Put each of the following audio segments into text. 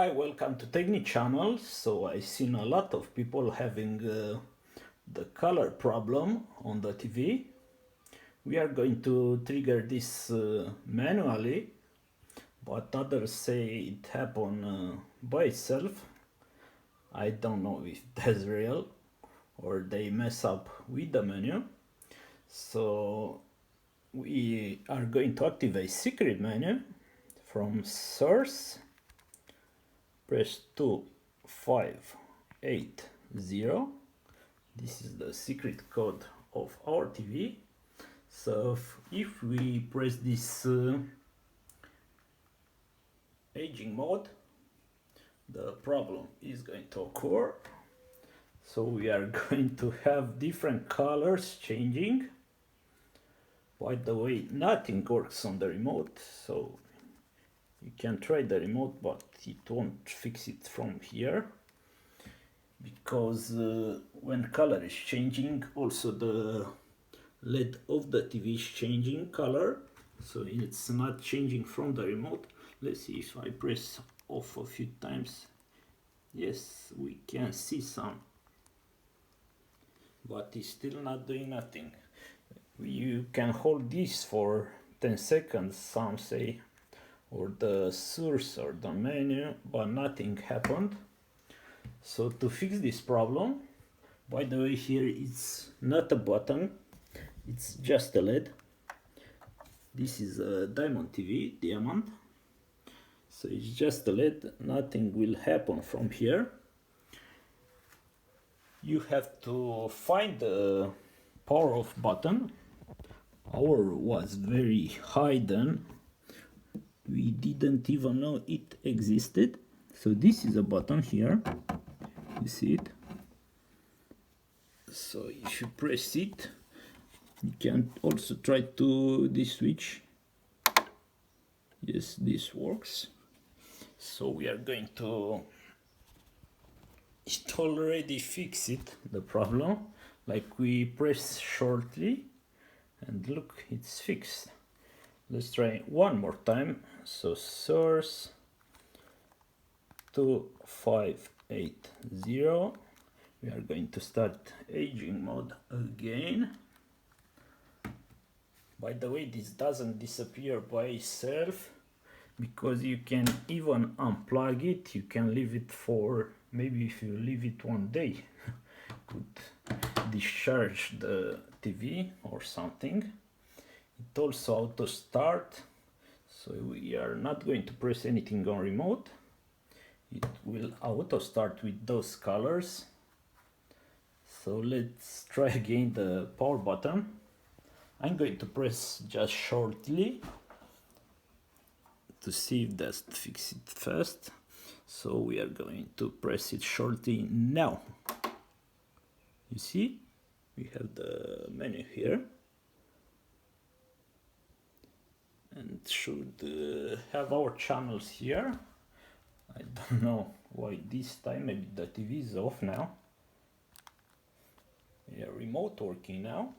Hi, welcome to Technic channel. So I've seen a lot of people having the color problem on the TV. We are going to trigger this manually, but others say it happened by itself. I don't know if that's real or they mess up with the menu. So we are going to activate secret menu from source. Press 2580. This is the secret code of our TV. So if we press this aging mode, the problem is going to occur. So we are going to have different colors changing. By the way, nothing works on the remote, so you can try the remote, but it won't fix it from here, because when color is changing, also the LED of the TV is changing color, so it's not changing from the remote. Let's see if I press off a few times. Yes, we can see some, but it's still not doing nothing. You can hold this for 10 seconds, some say, or the source or the menu, but nothing happened. So to fix this problem, by the way, here it's not a button, it's just a LED. This is a diamond TV, diamond. So it's just a LED, nothing will happen from here. You have to find the power off button. Our was very high then. We didn't even know it existed. So this is a button here, you see it. So if you press it, you can also try to this switch. Yes, this works. So we are going to, it already fixed it, the problem. Like we press shortly and look, it's fixed. Let's try one more time. So source 2580. We are going to start aging mode again. By the way, this doesn't disappear by itself, because you can even unplug it. You can leave it for, maybe if you leave it one day, could discharge the TV or something. It also auto start, so we are not going to press anything on remote. It will auto start with those colors. So let's try again the power button. I'm going to press just shortly to see if that fixes it fast. So we are going to press it shortly now. You see, we have the menu here. And should have our channels here. I don't know why this time, maybe the TV is off now. Yeah, remote working now.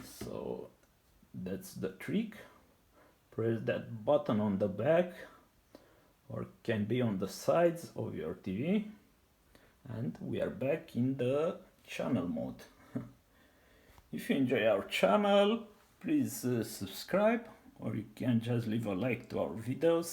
So that's the trick. Press that button on the back, or can be on the sides of your TV, and we are back in the channel mode. If you enjoy our channel, please subscribe, or you can just leave a like to our videos.